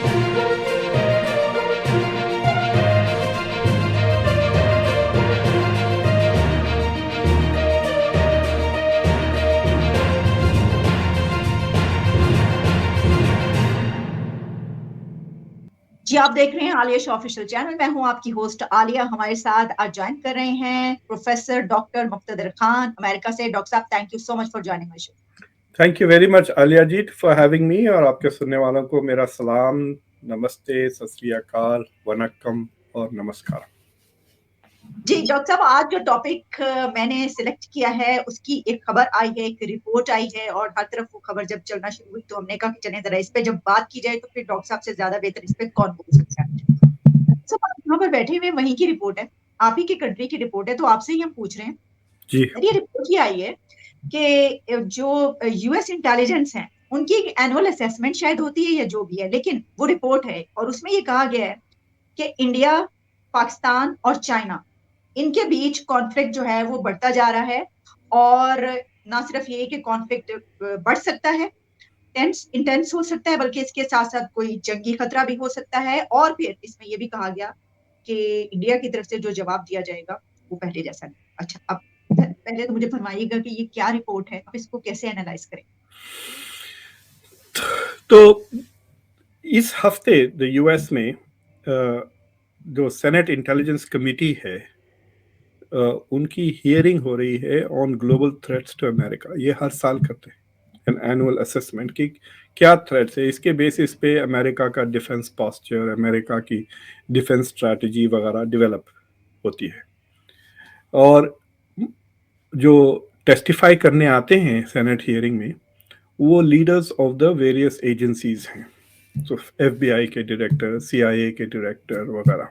जी, आप देख रहे हैं आलिया शो ऑफिशियल चैनल। मैं हूं आपकी होस्ट आलिया। हमारे साथ आज ज्वाइन कर रहे हैं professor doctor Muqtedar Khan America से। डॉक्टर साहब, thank you so much for joining my show. Thank you very much Aliya ji for having me, और आपके सुनने वालों को मेरा सलाम, नमस्ते, सत श्री अकाल, वनक्कम और नमस्कार। जी डॉक्टर साहब, आज जो टॉपिक मैंने सिलेक्ट किया है उसकी एक खबर आई है, एक रिपोर्ट आई है, और हर तरफ वो खबर जब चलना शुरू हुई तो हमने कहा कि चलें जरा इस पे जब बात की जाए तो फिर डॉक्टर साहब से ज्यादा बेहतर इस पे कौन बोल सकता है। सब आप यहाँ पर बैठे हुए वहीं की रिपोर्ट है, आप ही की कंट्री की रिपोर्ट है, तो आपसे ही हम पूछ रहे हैं। जी ये रिपोर्ट ये आई है कि जो यूएस इंटेलिजेंस है उनकी एनुअल असेसमेंट शायद होती है या जो भी है, लेकिन वो रिपोर्ट है और उसमें ये कहा गया है कि इंडिया, पाकिस्तान और चाइना, इनके बीच कॉन्फ्लिक्ट जो है वो बढ़ता जा रहा है। और ना सिर्फ ये कि कॉन्फ्लिक्ट बढ़ सकता है, टेंस इंटेंस हो सकता है, बल्कि इसके साथ साथ कोई जंगी खतरा भी हो सकता है। और फिर इसमें ये भी कहा गया कि इंडिया की तरफ से जो जवाब दिया जाएगा वो पहले जैसा नहीं। अच्छा, अब पहले तो मुझे फरमाइएगा कि ये क्या रिपोर्ट है, आप इसको कैसे एनालाइज करें। तो इस हफ्ते द यूएस में जो सेनेट इंटेलिजेंस कमेटी है, उनकी हियरिंग हो रही है on global threats to America. ये हर साल करते हैं एन एनुअल असेसमेंट की क्या थ्रेट्स है, इसके बेसिस पे अमेरिका का डिफेंस पॉस्चर, अमेरिका की डिफेंस स्ट्रैटेजी वगैरह डेवलप होती है। और जो टेस्टिफाई करने आते हैं सेनेट हियरिंग में, वो leaders of the various agencies हैं। तो एफबीआई के डायरेक्टर, सीआईए के डायरेक्टर वगैरह।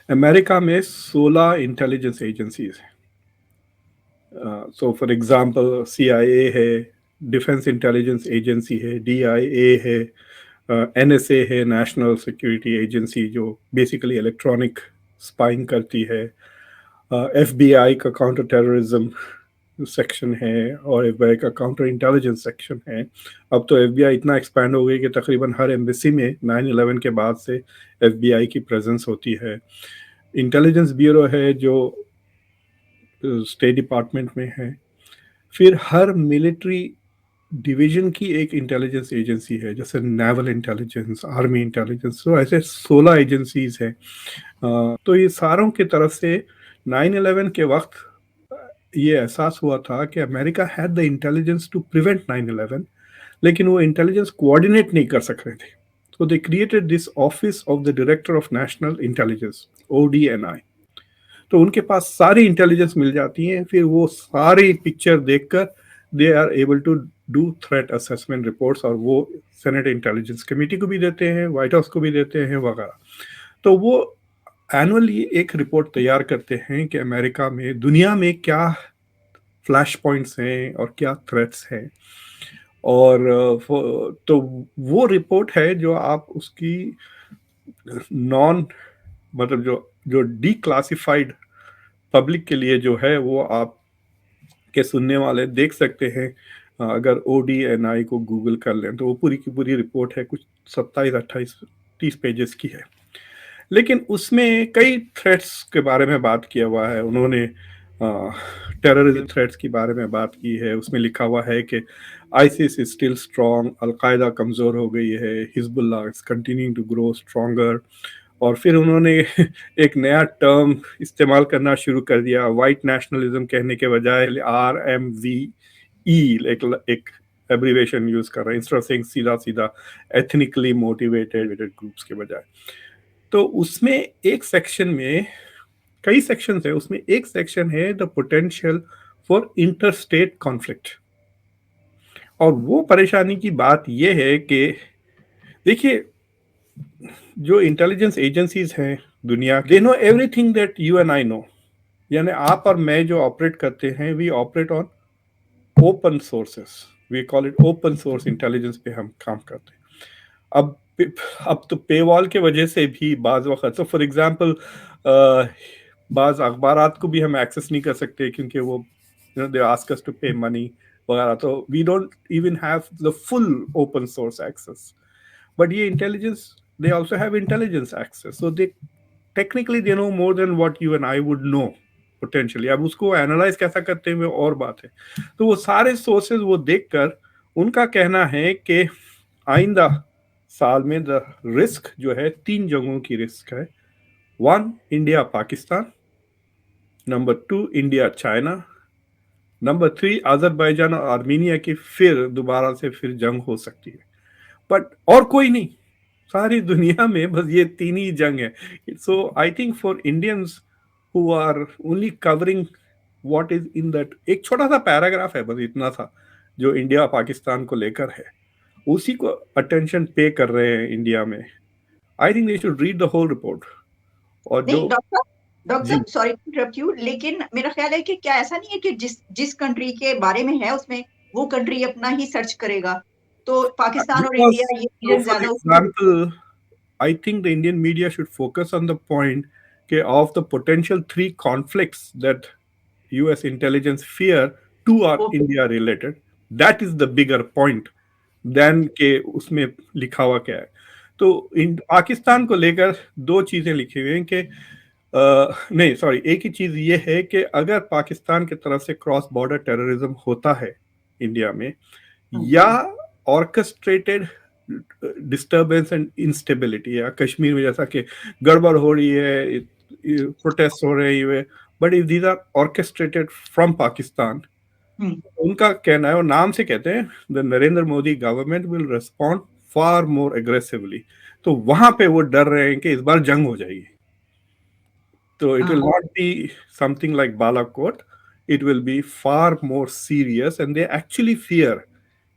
अमेरिका में 16 इंटेलिजेंस एजेंसीज हैं। सो फॉर एग्जांपल सीआईए है, डिफेंस इंटेलिजेंस एजेंसी है, डीआईए है, एनएसए है, नेशनल सिक्योरिटी एजेंसी जो बेसिकली इलेक्ट्रॉनिक स्पाइंग करती है, एफबीआई का काउंटर टेररिज्म सेक्शन है, और एफबीआई का काउंटर इंटेलिजेंस सेक्शन है। अब तो एफबीआई इतना एक्सपैंड हो गई कि तकरीबन हर एम्बेसी में 9/11 के बाद से एफबीआई की प्रेजेंस होती है। इंटेलिजेंस ब्यूरो है जो स्टेट डिपार्टमेंट में है। फिर हर मिलिट्री डिवीजन की एक इंटेलिजेंस एजेंसी है, जैसे नेवल इंटेलिजेंस, आर्मी इंटेलिजेंस। तो ऐसे 16 एजेंसीज हैं। तो ये सारों की तरफ से 9/11 के वक्त ये एहसास हुआ था कि America had the intelligence to prevent 9/11, लेकिन वो इंटेलिजेंस कोऑर्डिनेट नहीं कर सक रहे थे। तो they created this office of the director of national intelligence, ODNI। तो उनके पास सारी इंटेलिजेंस मिल जाती है, फिर वो सारी पिक्चर देखकर they are able to do threat assessment reports, और वो सेनेट इंटेलिजेंस कमेटी को भी देते हैं, व्हाइट हाउस को भी देते हैं वगैरह। तो वो एनुअली एक रिपोर्ट तैयार करते हैं कि अमेरिका में, दुनिया में क्या फ्लैश पॉइंट्स हैं और क्या थ्रेट्स हैं। और तो वो रिपोर्ट है जो आप उसकी नॉन, मतलब जो जो डी क्लासिफाइड पब्लिक के लिए जो है, वो आप के सुनने वाले देख सकते हैं। अगर ODNI को गूगल कर लें तो वो पूरी की पूरी रिपोर्ट है, कुछ 27, 28, 30 पेजेस की है। लेकिन उसमें कई थ्रेट्स के बारे में बात किया हुआ है उन्होंने। टेररिज्म थ्रेट्स के बारे में बात की है। उसमें लिखा हुआ है कि ISIS is still strong, Al Qaeda कमज़ोर हो गई है, Hezbollah is continuing to grow stronger. और फिर उन्होंने एक नया टर्म इस्तेमाल करना शुरू कर दिया, वाइट नेशनलिज्म कहने के बजाय RMVE, एक एब्रीवेशन यूज कर रहे हैं, इंस्टेड ऑफ सेइंग सीधा सीधा एथनिकली मोटिवेटेड ग्रुप्स के बजाय। तो उसमें एक सेक्शन में, कई सेक्शन है, उसमें एक सेक्शन है the potential for interstate conflict. और वो परेशानी की बात यह है कि देखिए, जो इंटेलिजेंस एजेंसीज हैं दुनिया, they know everything that you and I know. यानी आप और मैं जो ऑपरेट करते हैं, we operate on open sources, we call it open source intelligence पे हम काम करते हैं। अब तो पेवॉल के वजह से भी बाज वक्त, तो फॉर एग्जांपल बाज अखबारात को भी हम एक्सेस नहीं कर सकते क्योंकि वो they ask us to pay money वगैरह। तो we don't even have the full open source access. But ये intelligence they also have intelligence access, so they technically they know more than what you and I would know potentially. अब उसको analyse कैसा करते हैं वो और बात है। तो वो सारे सोर्सेज वो देखकर उनका कहना है कि आइंदा साल में द रिस्क जो है, तीन जगहों की रिस्क है। One, India Pakistan, number two, India China, number three, Azerbaijan और आर्मीनिया की फिर दोबारा से फिर जंग हो सकती है। बट और कोई नहीं, सारी दुनिया में बस ये तीन ही जंग है। So I think for Indians who are only covering what is in that, एक छोटा सा पैराग्राफ है बस इतना सा जो इंडिया पाकिस्तान को लेकर है, उसी को अटेंशन पे कर रहे हैं इंडिया में। I think they should read the whole report. और नहीं जो डॉक्टर जी साहब, सॉरी टू इंटरप्ट यू, लेकिन मेरा ख्याल है कि क्या ऐसा नहीं है कि जिस कंट्री के बारे में है उसमें वो कंट्री अपना ही सर्च करेगा, तो पाकिस्तान और बिकॉज इंडिया ये so रीजन for ज्यादा उसी को। example, I think the Indian media should focus on the point of the potential three conflicts that US intelligence fear, two are okay. India related. That is the bigger point than के उसमें लिखा हुआ क्या है। तो पाकिस्तान को लेकर दो चीजें लिखी हुई हैं कि नहीं सॉरी, एक ही चीज ये है कि अगर पाकिस्तान की तरफ से क्रॉस बॉर्डर टेररिज्म होता है इंडिया में, या ऑर्केस्ट्रेटेड डिस्टर्बेंस एंड इंस्टेबिलिटी, या कश्मीर में जैसा कि गड़बड़ हो रही है, प्रोटेस्ट हो रहे हैं, but if these are orchestrated from Pakistan, उनका कहना है और नाम से कहते हैं, the Narendra Modi government will respond far more aggressively. तो वहां पे वो डर रहे हैं कि इस बार जंग हो जाएगी। तो it will not be something like Balakot. It will be far more serious, and they actually fear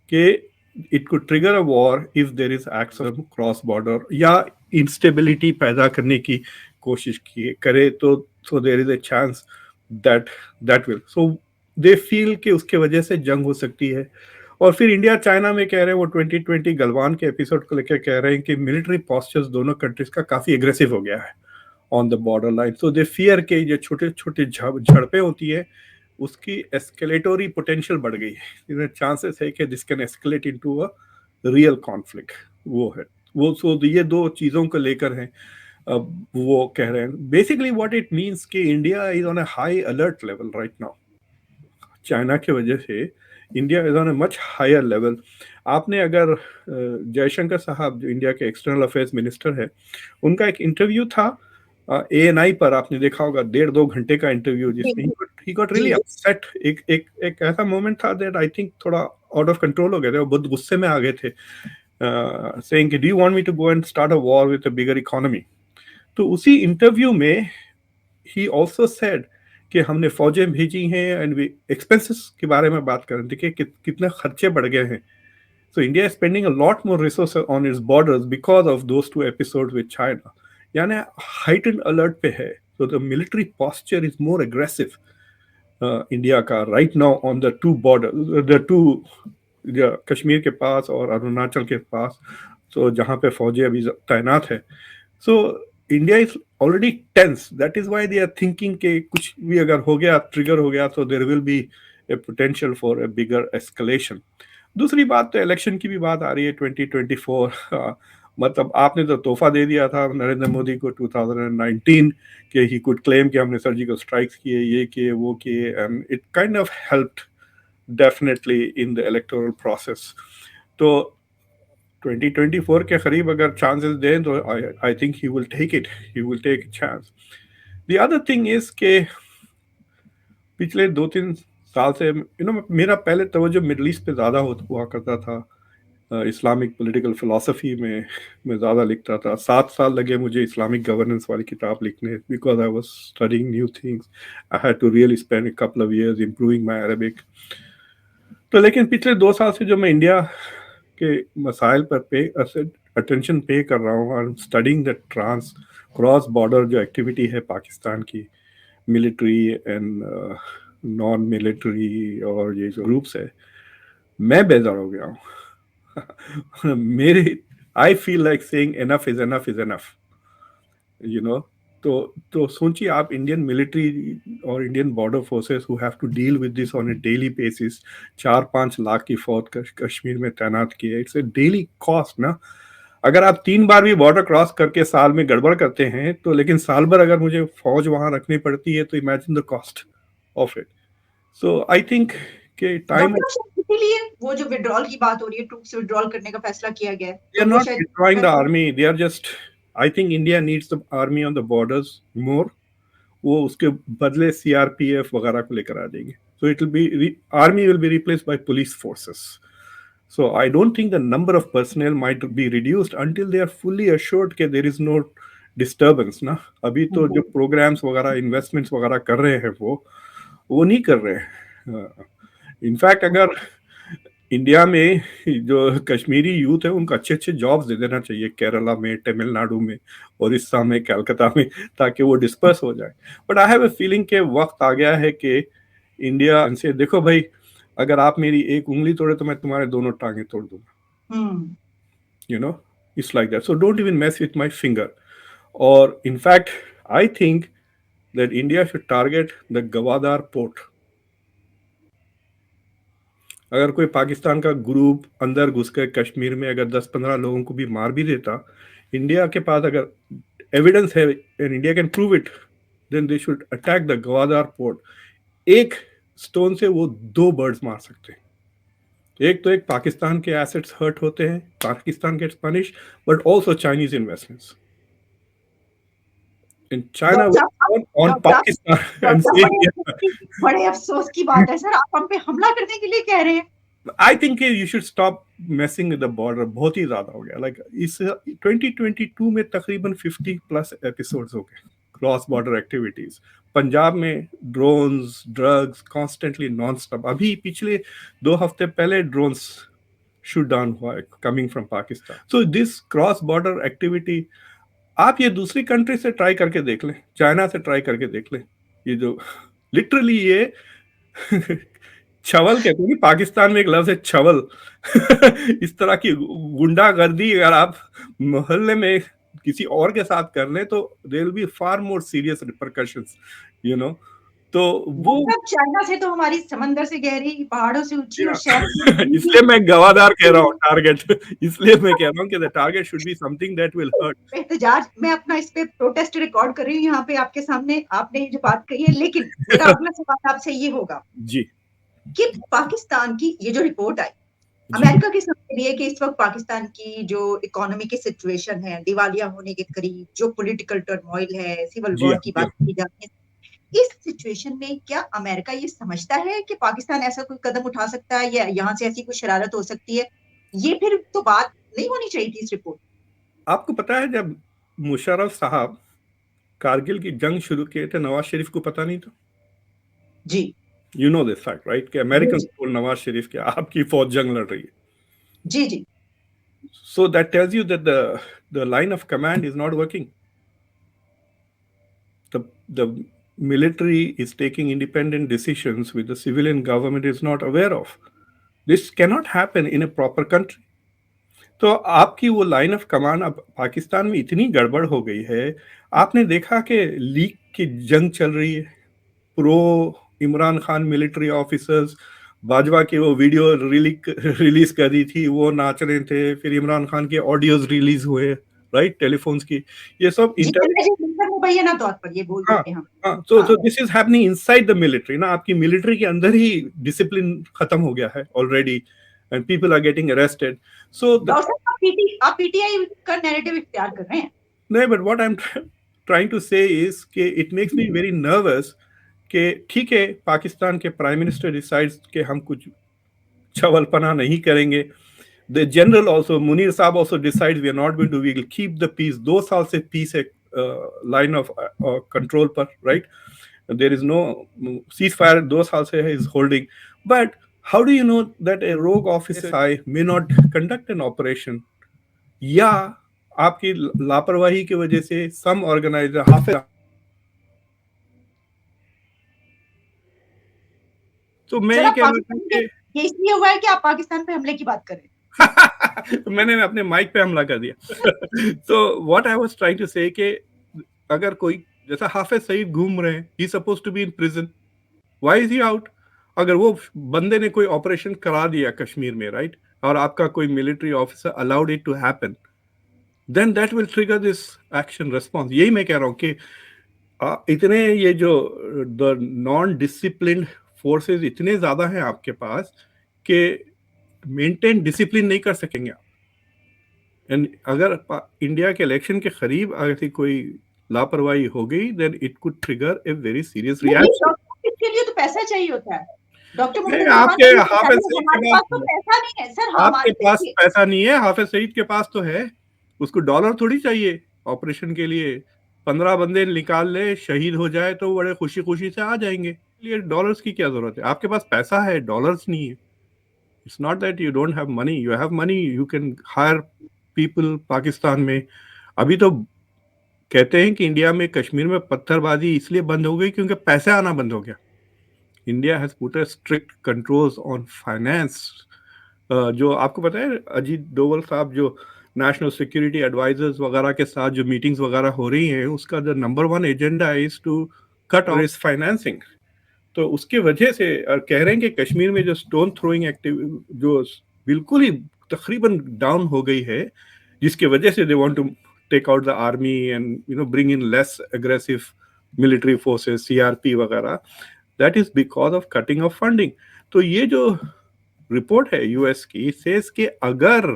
that it could trigger a war if there is acts of cross border या instability पैदा करने की कोशिश की करे, तो so there is a chance that will, so they feel कि उसके वजह से जंग हो सकती है। और फिर इंडिया चाइना में कह रहे हैं, वो 2020 गलवान के एपिसोड को लेकर कह रहे हैं कि मिलिट्री पॉस्चर्स दोनों कंट्रीज का काफी एग्रेसिव हो गया है on the border line. So they fear के जो छोटे छोटे झड़पें होती है उसकी एस्केलेटरी पोटेंशियल बढ़ गई है, चांसेस है कि this can escalate into a real conflict. वो है वो, सो ये दो चीजों को लेकर है। अब वो कह रहे हैं बेसिकली व्हाट इट मींस कि India is on a high alert level right now. China की वजह से India is on a much higher level. आपने अगर जयशंकर साहब जो इंडिया के एक्सटर्नल अफेयर्स मिनिस्टर है, उनका एक इंटरव्यू था ANI पर, आपने देखा होगा, 1.5-2 घंटे का इंटरव्यू, जिसमें ही गॉट रियली अपसेट। एक ऐसा मोमेंट था दैट आई थिंक थोड़ा आउट ऑफ कंट्रोल हो गए थे, वो बहुत गुस्से में आ गए थे, सेइंग कि do you want me to go and start a war with a bigger economy. तो उसी इंटरव्यू में ही आल्सो सेड कि हमने फौजें भेजी हैं, एंड वी एक्सपेंसेस के बारे में बात कर रहे थे कि कितने खर्चे बढ़ गए हैं। So India is spending a lot more resources on its borders because of those two episodes with China. यानी heightened alert पे है। So the military posture is more aggressive. India का right now on the two borders, the two Kashmir के पास और अरुणाचल के पास, so जहाँ पे फौजें अभी तैनात है। So India is already tense. That is why they are thinking कि कुछ भी अगर हो गया, ट्रिगर हो गया, so there will be a potential for a bigger escalation. दूसरी बात तो इलेक्शन की भी बात आ रही है 2024। मतलब आपने तो तोहफा दे दिया था नरेंद्र मोदी को 2019 कि ही कुड क्लेम कि हमने सर्जिकल स्ट्राइक्स किए, ये किए, वो किए, and it kind of helped definitely in the electoral process. तो 2024 के करीब अगर चांसेस दें तो I think he will take it, he will take chance. The other thing is के पिछले 2-3 साल से मेरा पहले तवज्जो मिडल ईस्ट पे ज़्यादा हुआ करता था, इस्लामिक पॉलिटिकल फिलॉसफी में मैं ज़्यादा लिखता था। 7 साल लगे मुझे इस्लामिक गवर्नेंस वाली किताब लिखने, because I was studying new things. I had to really spend a couple of years improving my Arabic. तो लेकिन पिछले 2 साल से जो मैं इंडिया के मसाइल पर अटेंशन पे कर रहा हूँ, और स्टडिंग द क्रॉस बॉर्डर जो एक्टिविटी है पाकिस्तान की, मिलिट्री एंड नॉन मिलिट्री और ये जो ग्रुप्स है, मैं बेजार हो गया हूँ। मेरे I feel like saying enough is enough is enough, you know. तो सोचिए आप, इंडियन मिलिट्री और Indian border forces who have to deal with this on a daily basis, 4-5 lakh की फौज कश्मीर में तैनात की है, इट्स ए डेली कॉस्ट ना। अगर आप 3 बार भी बॉर्डर क्रॉस करके साल में गड़बड़ करते हैं तो, लेकिन साल भर अगर मुझे फौज वहां रखनी पड़ती है तो imagine the cost of it. So I think कि टाइम. डॉक्टर साहब इसीलिए वो जो विड्रॉल की बात हो रही है, ट्रूप्स विड्रॉल करने का फैसला किया गया है, They तो are वो not शायद destroying the army. They are just. I think India needs the army on the borders more. वो उसके बदले CRPF वगैरह को लेकर आ जाएंगे. So it will be army will be replaced by police forces. So I don't think the number of personnel might be reduced until they are fully assured that there is no disturbance ना. अभी तो जो programs वगैरह investments वगैरह कर रहे हैं वो नहीं कर रहे हैं. इनफैक्ट अगर इंडिया में जो कश्मीरी यूथ है उनको अच्छे अच्छे जॉब्स दे देना चाहिए, केरला में, तमिलनाडु में, उड़ीसा में, कलकत्ता में, ताकि वो डिस्पर्स हो जाए. But I have a feeling के वक्त आ गया है कि इंडिया से, देखो भाई, अगर आप मेरी एक उंगली तोड़े तो मैं तुम्हारे दोनों टांगे तोड़ दूंगा. You know, it's like that. So don't even mess with my finger. और in fact I think that India should target the Gwadar port. अगर कोई पाकिस्तान का ग्रुप अंदर घुस कर कश्मीर में अगर 10-15 लोगों को भी मार भी देता, इंडिया के पास अगर एविडेंस है and India can prove it, then they should attack the Gwadar port. एक स्टोन से वो 2 बर्ड्स मार सकते हैं. एक तो एक पाकिस्तान के एसेट्स हर्ट होते हैं, Pakistan gets punish, but also Chinese investments. And China will on Pakistan and say, बड़े अफसोस की बात है सर, आप हम पे हमला करने के लिए कह रहे हैं. I think you should stop messing with the border. बहुत ही ज्यादा हो गया. Like इस 2022 में तकरीबन 50+ एपिसोड्स हो गए क्रॉस बॉर्डर एक्टिविटीज. पंजाब में drones, drugs, constantly non stop. अभी पिछले 2 हफ्ते पहले ड्रोन्स शूट डाउन हुआ है coming from Pakistan. So this cross border activity आप ये दूसरी कंट्री से ट्राई करके देख लें, चाइना से ट्राई करके देख लें. ये जो लिटरली ये छवल कहते हैं, पाकिस्तान में एक लफ्ज है छवल. इस तरह की गुंडागर्दी अगर आप मोहल्ले में किसी और के साथ कर लें तो there will be far more serious repercussions, you know. तो वो चाइना से तो हमारी समंदर से गहरी, पहाड़ों से ऊंची और शहर इसलिए मैं गवादार कह रहा हूँ टारगेट. इसलिए मैं कह रहा हूँ कि the target should be something that will hurt. एहतजाज, मैं अपना इस पे प्रोटेस्ट रिकॉर्ड कर रही हूँ यहाँ पे आपके सामने. आपने ये जो बात कही है, लेकिन मेरा अगला सवाल आपसे ये होगा जी कि पाकिस्तान की ये जो रिपोर्ट आई, अमेरिका की समझ रही है कि इस वक्त पाकिस्तान की जो इकोनॉमी की सिचुएशन है, दिवालिया होने के करीब, जो पॉलिटिकल टर्मोइल है, सिविल वॉर की बात की जाती है, इस सिचुएशन में क्या अमेरिका ये समझता है कि पाकिस्तान ऐसा कोई कदम उठा सकता है या यहाँ से ऐसी कोई शरारत हो सकती है? ये फिर तो बात नहीं होनी चाहिए थी इस रिपोर्ट. आपको पता है जब मुशर्रफ साहब कारगिल की जंग शुरू किए थे, नवाज शरीफ को पता नहीं था. जी, you know this fact right, कि अमेरिकन टोल्ड नवाज शरीफ के आपकी फौज जंग लड़ रही है. जी जी. So that tells you that the line of command is not working. The military is taking independent decisions which the civilian government is not aware of. This cannot happen in a proper country. तो आपकी वो line of command अब पाकिस्तान में इतनी गड़बड़ हो गई है. आपने देखा कि लीग की जंग चल रही है. Pro Imran Khan military officers, Bajwa की वो वीडियो रिलीज कर दी थी, वो नाच रहे थे. फिर इमरान खान के ऑडियोज रिलीज हुए, राइट, टेलीफोन्स की. ये सब मुबैना तौर पर ये बोल देते हैं. तो this is happening inside the military ना. आपकी मिलिट्री के अंदर ही डिसिप्लिन खत्म हो गया है already and people are getting arrested. So आप पीटीआई का नैरेटिव इख्तियार कर रहे हैं. नहीं, but what I am trying to say is कि it makes me very nervous कि ठीक है, पाकिस्तान के प्राइम मिनिस्टर डिसाइड्स कि हम कुछ छवलपना नहीं करेंगे. द जनरल ऑल्सो, मुनीर साहब also decide we are not going to, we will keep the peace. 2 साल से पीस है लाइन ऑफ कंट्रोल पर, right. There is no ceasefire, 2 साल से है is holding. But how do you know that a rogue officer I may not conduct an operation, या आपकी लापरवाही की वजह से सम ऑर्गेनाइजर हाफिज. तो मैं ये कह रहा हूं कि ये इसलिए हुआ है कि आप पाकिस्तान पे हमले की बात कर रहे हैं. तो मैंने अपने माइक पे हमला कर दिया. तो what I was trying to say कि अगर कोई जैसा हाफिज सईद घूम रहे हैं, he supposed to be in prison, why is he out? अगर वो बंदे ने कोई ऑपरेशन करा दिया कश्मीर में, राइट, और आपका कोई military officer allowed it to happen, then that will trigger this action response. यही मैं कह रहा हूँ कि इतने ये जो द नॉन डिसिप्लिन्ड फोर्सेस इतने ज्यादा हैं आपके पास कि मेंटेन डिसिप्लिन नहीं कर सकेंगे आप। एंड अगर इंडिया के इलेक्शन के करीब अगर कोई लापरवाही हो गई then it could trigger a very serious reaction. इसके लिए तो पैसा चाहिए होता है डॉक्टर मुर्तजा, आपके हाफिज सईद के हमारे पास तो पैसा नहीं है सर। आपके पास पैसा नहीं है, हाफिज सईद के पास तो है। उसको डॉलर थोड़ी चाहिए ऑपरेशन के लिए। 15 बंदे निकाल ले, शहीद हो जाए तो बड़े खुशी खुशी से आ जाएंगे। ये डॉलर्स की क्या जरूरत है? आपके पास पैसा है, डॉलर्स नहीं है। It's not that you don't have money, you have money, you can hire people. Pakistan में अभी तो कहते हैं कि इंडिया में कश्मीर में पत्थरबाजी इसलिए बंद हो गई क्योंकि पैसा आना बंद हो गया। India has put a strict controls on finance. जो आपको पता है अजीत डोवल साहब जो नेशनल सिक्योरिटी एडवाइजर्स वगैरह के साथ जो मीटिंग्स वगैरह हो रही हैं, उसका जो number 1 agenda is to cut off इस फाइनेंसिंग। तो उसके वजह से कह रहे हैं कि कश्मीर में जो स्टोन थ्रोइंग एक्टिविटी जो बिल्कुल ही तकरीबन डाउन हो गई है, जिसके वजह से they want to take out the army and bring in less aggressive military forces, CRP वगैरह, that is because of cutting off funding. तो ये जो रिपोर्ट है यूएस की सेज कि अगर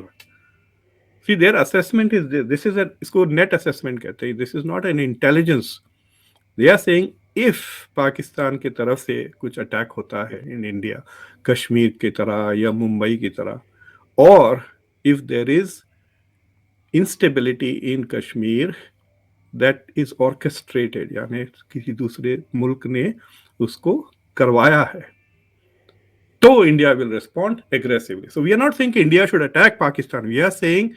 see their assessment is this is a इसको net assessment कहते हैं, this is not an intelligence. They are saying if Pakistan की तरफ से कुछ अटैक होता है इन इंडिया, कश्मीर की तरह या मुंबई की तरह, और if there is instability in Kashmir that is orchestrated, यानी किसी दूसरे मुल्क ने उसको करवाया है, तो India will respond aggressively. So we are not saying India should attack Pakistan. We are saying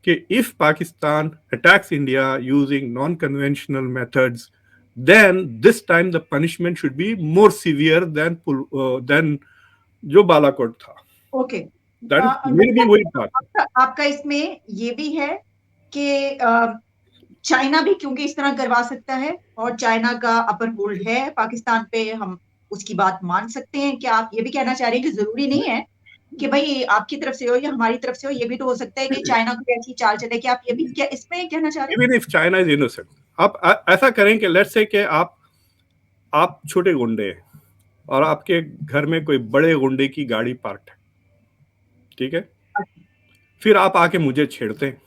that if Pakistan attacks India using non-conventional methods, then this time the punishment should be more severe than जो बालाकोट था. Okay. आपका इसमें ये भी है कि China भी क्योंकि इस तरह करवा सकता है और चाइना का अपर होल्ड है पाकिस्तान पे, हम उसकी बात मान सकते हैं। क्या आप ये भी कहना चाह रहे हैं कि जरूरी नहीं है कि भाई आपकी तरफ से हो या हमारी तरफ से हो, ये भी तो हो सकता है कि चाइना को ऐसी चाल चले? कि आप ये भी क्या इसमें कहना चाह रहे हैं? Even if China is innocent, आप ऐसा करें कि लेट्स से कि आप छोटे गुंडे हैं और आपके घर में कोई बड़े गुंडे की गाड़ी पार्क है, ठीक है? फिर आप आके मुझे छेड़ते हैं,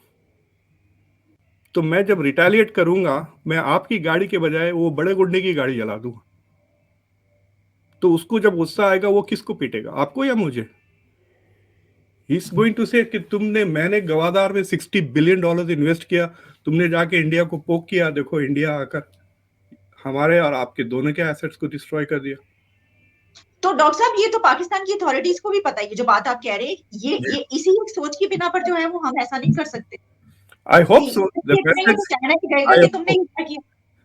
तो मैं जब रिटेलिएट करूंगा, मैं आपकी गाड़ी के बजाय वो बड़े गुंडे की गाड़ी जला दूंगा। तो उसको जब गुस्सा आएगा वो किसको पीटेगा, आपको या मुझे? He is going to say कि मैंने गवादार में $60 बिलियन इन्वेस्ट किया, तुमने जाके इंडिया को पोक किया, देखो इंडिया आकर हमारे और आपके दोनों के एसेट्स को डिस्ट्रॉय कर दिया। तो डॉक्टर साहब ये तो पाकिस्तान की अथॉरिटीज को भी पता है, जो बात आप कह रहे हैं, ये इसी एक सोच की बिना पर जो है वो हम ऐसा नहीं कर सकते। I hope so.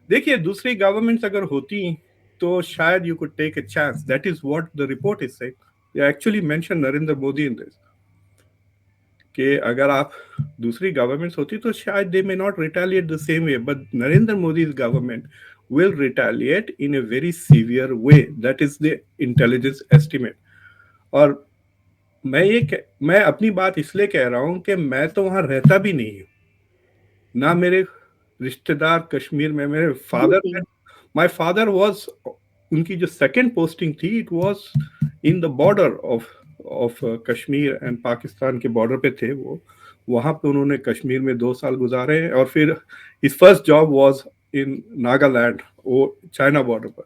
देखिए दूसरी गवर्नमेंट्स अगर होती तो शायद you could take a chance, that is what the report is saying. They actually mention Narendra Modi in this कि अगर आप दूसरी गवर्नमेंट्स होती तो शायद they may not retaliate the same way, but Narendra Modi's government will retaliate in a very severe way. That is the intelligence estimate. और मैं अपनी बात इसलिए कह रहा हूं कि मैं तो वहां रहता भी नहीं हूं, ना मेरे रिश्तेदार कश्मीर में। मेरे फादर, माय फादर वाज, उनकी जो सेकंड पोस्टिंग थी it was in the border of Kashmir and Pakistan के बॉर्डर पे थे वो। वहां पे उन्होंने कश्मीर में 2 साल गुजारे और फिर his first job was in Nagaland, वो चाइना बॉर्डर पर।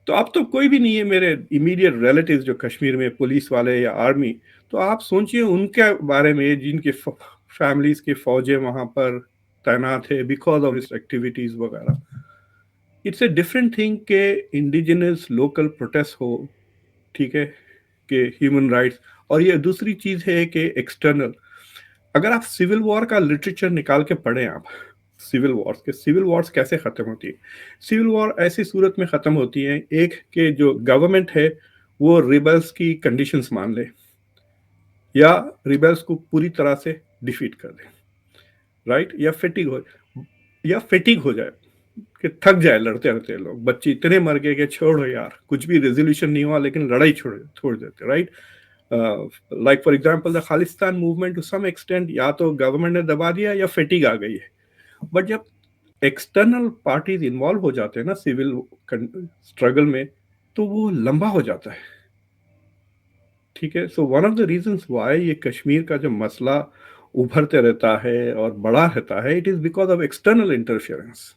तो अब तो कोई भी नहीं है मेरे इमीडिएट रिलेटिव्स जो कश्मीर में पुलिस वाले या आर्मी। तो आप सोचिए उनके बारे में जिनके फैमिलीज के फौजें वहां पर तैनात है बिकॉज ऑफ दिस एक्टिविटीज वगैरह। इट्स ए डिफरेंट थिंग के इंडिजिनस लोकल प्रोटेस्ट हो, ठीक है, के ह्यूमन राइट्स। और ये दूसरी चीज है कि एक्सटर्नल, अगर आप सिविल वॉर का लिटरेचर निकाल के पढ़ें, आप सिविल वॉर्स कैसे खत्म होती है। सिविल वॉर ऐसी सूरत में खत्म होती है एक के जो गवर्नमेंट है वो रिबल्स की कंडीशंस मान ले या रिबल्स को पूरी तरह से डिफीट कर दे, राइट, या फेटिग हो जाए कि थक जाए लड़ते लड़ते। लोग बच्चे इतने मर गए कि छोड़ो यार, कुछ भी रेजोल्यूशन नहीं हुआ लेकिन लड़ाई छोड़ देते, right. Like for example the Khalistan movement to some extent या तो गवर्नमेंट ने दबा दिया या फेटिग आ गई है, बट जब एक्सटर्नल पार्टीज इन्वॉल्व हो जाते हैं ना सिविल स्ट्रगल में, तो वो लंबा हो जाता है। ठीक है, so one of the reasons why ये कश्मीर का जो मसला उभरते रहता है और बड़ा रहता है, it is because of external interference,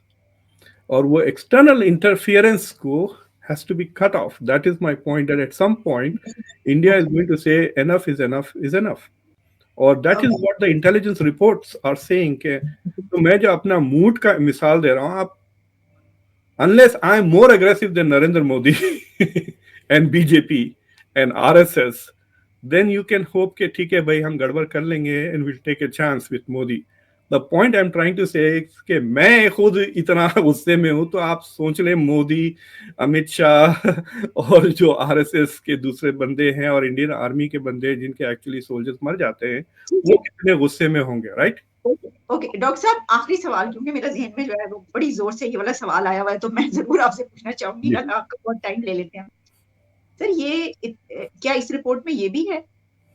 और वो एक्सटर्नल इंटरफियरेंस को has to be cut off. That is my point, that at some point India is Okay. going to say enough is enough is enough, और that is Okay. what the intelligence reports are saying कि, तो मैं जो अपना mood का मिसाल दे रहा हूँ, आप unless I am more aggressive than Narendra Modi and BJP and RSS, then you can hope कि ठीक है भाई हम गड़बड़ कर लेंगे and we'll take a chance with Modi. The point I'm trying to say is कि मैं खुद इतना गुस्से में हूं, तो आप सोच लें मोदी, अमित शाह और जो आरएसएस के दूसरे बंदे हैं और इंडियन आर्मी के बंदे जिनके एक्चुअली सोल्जर्स मर जाते हैं, वो कितने गुस्से में होंगे, राइट? ओके डॉक्टर साहब, आखिरी सवाल, क्योंकि मेरा जहन में जो है वो बड़ी जोर से ये वाला सवाल आया हुआ है, तो मैं जरूर आपसे पूछना चाहूंगी, ना आपका बहुत टाइम ले लेते हैं सर। ये क्या इस रिपोर्ट में ये भी है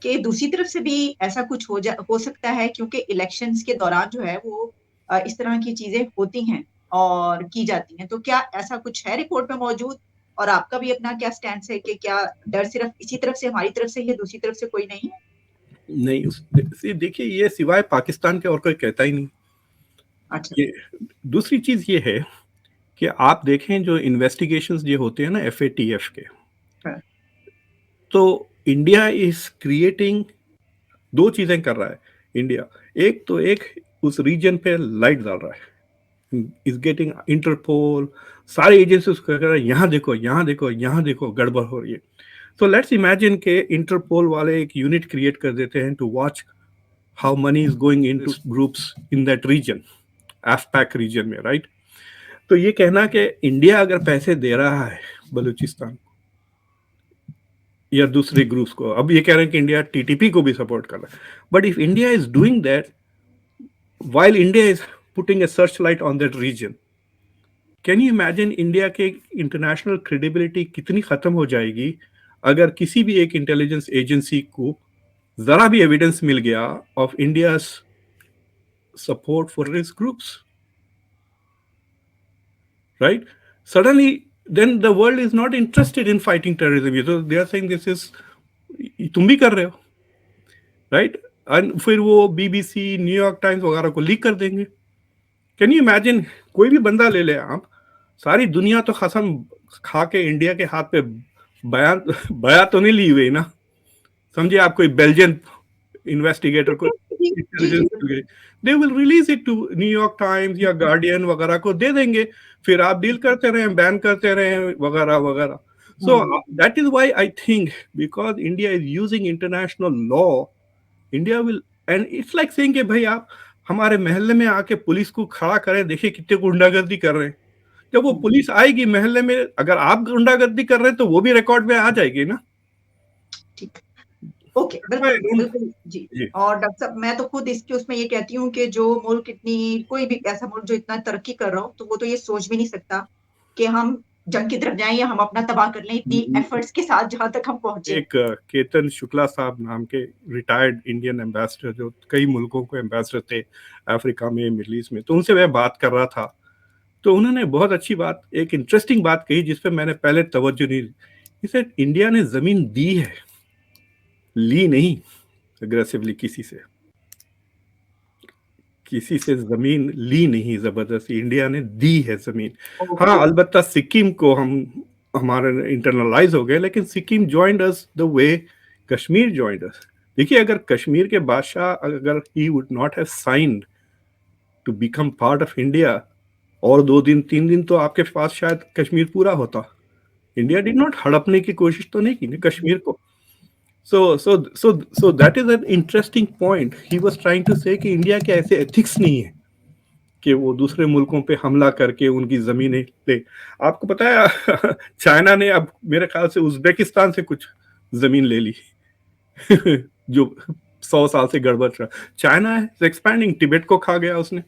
कि दूसरी तरफ से भी ऐसा कुछ हो सकता है, क्योंकि इलेक्शंस के दौरान जो है वो इस तरह की चीजें होती हैं और की जाती हैं, तो क्या ऐसा कुछ है रिपोर्ट में मौजूद? और आपका भी अपना क्या स्टैंड है कि क्या डर सिर्फ इसी तरफ से, हमारी तरफ से ही है, दूसरी तरफ से कोई नहीं है? नहीं, देखिए ये सिवाय पाकिस्तान के और कोई कहता ही नहीं। अच्छा। ये दूसरी चीज ये है कि आप देखें जो इन्वेस्टिगेशंस जो होते हैं ना FATF के, हाँ। तो इंडिया इज क्रिएटिंग, दो चीजें कर रहा है इंडिया। एक तो उस रीजन पे लाइट डाल रहा है, इज गेटिंग इंटरपोल, सारी एजेंसीज कर रहा है, यहाँ देखो यहाँ देखो यहाँ देखो गड़बड़ हो रही है। तो लेट्स इमेजिन के इंटरपोल वाले एक यूनिट क्रिएट कर देते हैं to watch how money is going into groups in that region, AfPak region में, राइट? तो ये कहना कि इंडिया अगर पैसे दे रहा है बलूचिस्तान या दूसरे ग्रुप्स को, अब ये कह रहे हैं कि इंडिया TTP को भी सपोर्ट कर रहा है, but if India is doing that while India is putting a searchlight on that region, can you imagine India के इंटरनेशनल क्रेडिबिलिटी कितनी खत्म हो जाएगी अगर किसी भी एक इंटेलिजेंस एजेंसी को जरा भी एविडेंस मिल गया of India support for this groups, right? Suddenly then the world is not interested in fighting terrorism. So they are saying this is, तुम भी कर रहे हो, राइट? एंड फिर वो BBC, न्यूयॉर्क टाइम्स वगैरह को लीक कर देंगे। कैन यू इमेजिन, कोई भी बंदा ले ले आप, सारी दुनिया तो कसम खा के इंडिया के हाथ पे बया तो नहीं ली हुई ना, समझिए आप कोई बेल्जियन इन्वेस्टिगेटर को, they will release it to New York Times या गार्डियन वगैरह को दे देंगे, फिर आप डील करते रहें, बैन करते रहें वगैरह वगैरह। So that is why I think because India is using international law, India will, and it's like saying कि भाई आप हमारे मोहल्ले में आके पुलिस को खड़ा करें, देखिए कितने गुंडागर्दी कर रहे हैं। जब वो पुलिस आएगी मोहल्ले में, अगर आप गुंडागर्दी कर रहे हैं तो वो भी रिकॉर्ड में आ जाएगी ना। ठीक, ओके, बिल्कुल बिल्कुल जी। और डॉक्टर साहब, मैं तो खुद इसके उसमें ये कहती हूँ कि जो मुल्क कोई भी ऐसा मुल्क जो इतना तरक्की कर रहा हो, तो वो तो ये सोच भी नहीं सकता कि हम जंग की तरफ जाएं या हम अपना तबाह कर लें, इतनी एफर्ट्स के साथ जहां तक हम पहुंचे। एक केतन शुक्ला साहब नाम के रिटायर्ड इंडियन एम्बेसडर, जो कई मुल्कों को एम्बेसडर थे अफ्रीका में, मिडल ईस्ट में, तो उनसे मैं बात कर रहा था, तो उन्होंने बहुत अच्छी बात, एक इंटरेस्टिंग बात कही जिस पे मैंने पहले तवज्जो नहीं दी। इसे इंडिया ने जमीन दी है, ली नहीं अग्रेसिवली, किसी से जमीन ली नहीं जबरदस्ती, इंडिया ने दी है जमीन। हाँ, अलबत्ता सिक्किम को हमारे इंटरनलाइज हो गए, लेकिन Sikkim joined us the way Kashmir joined us. देखिए, अगर कश्मीर के बादशाह, अगर he would not have signed to become part of India, और 2 दिन 3 दिन तो आपके पास शायद कश्मीर पूरा होता। इंडिया डिड नॉट हड़पने की कोशिश तो नहीं की ना कश्मीर को। So that is an interesting point. He was trying to say कि इंडिया के ऐसे एथिक्स नहीं है कि वो दूसरे मुल्कों पे हमला करके उनकी जमीनें ले। आपको पता है चाइना ने अब मेरे ख्याल से उज्बेकिस्तान से कुछ जमीन ले ली जो 100 साल से गड़बड़ रहा। चाइना है एक्सपैंडिंग, तिब्बत को खा गया उसने,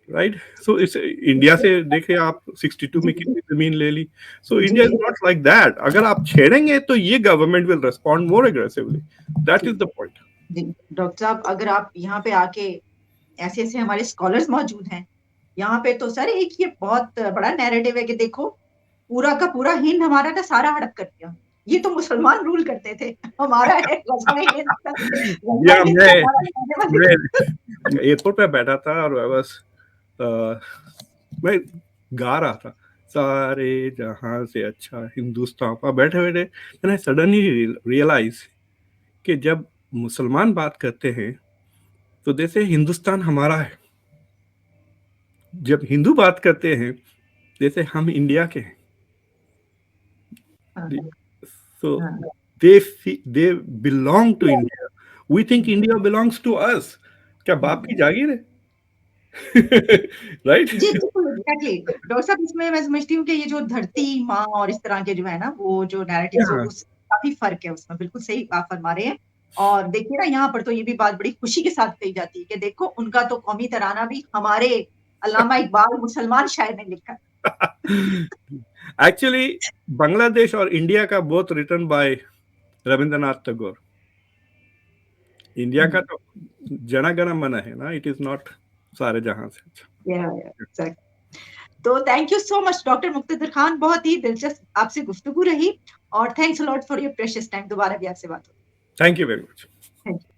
राइट। सो इस इंडिया से देखिए आप 62 में कितनी जमीन ले ली। So India is not like that. अगर आप छेड़ेंगे तो ये government will respond more aggressively. That is the point. जी डॉक्टर साहब, अगर आप यहाँ पे आके, ऐसे ऐसे हमारे स्कॉलर्स मौजूद हैं यहाँ पे, तो सर एक ये बहुत बड़ा नैरेटिव है कि देखो पूरा का पूरा हिंद हमारा का सारा हड़प कर दिया, ये तो मुसलमान रूल करते थे, हमारा है गजवा हिंद गजवा या हिंद तो हमारा मैं एयरपोर्ट पे बैठा था और बस मैं गा रहा था, सारे जहां से अच्छा हिंदुस्तान पर बैठे बैठे मैंने सडनली रियलाइज कि जब मुसलमान बात करते हैं तो जैसे हिंदुस्तान हमारा है, जब हिंदू बात करते हैं जैसे हम इंडिया के हैं। So they belong to India. We think India belongs to us. क्या बाप की जागीर है? राइट? जी बिल्कुल एग्जैक्टली डॉक्टर साहब, इसमें मैं समझती हूँ कि ये जो धरती माँ और इस तरह के जो है ना वो जो नैरेटिव्स हो, हाँ। उससे काफी फर्क है उसमें, बिल्कुल सही आप फरमा रहे हैं। और देखिए ना यहाँ पर तो ये भी बात बड़ी खुशी के साथ कही जाती है कि देखो उनका तो कौमी तराना भी हमारे अल्लामा इकबाल मुसलमान शायर ने लिखा। एक्चुअली बांग्लादेश और इंडिया का both written by Rabindranath Tagore. India का तो जना गण मन है ना, इट इज नॉट सारे जहां से अच्छा। तो thank you so much doctor Muqtedar Khan, बहुत ही दिलचस्प आपसे गुफ्तगू रही, और thanks a lot for your precious time. दोबारा भी आपसे बात होगी। Thank you very much. Thank you.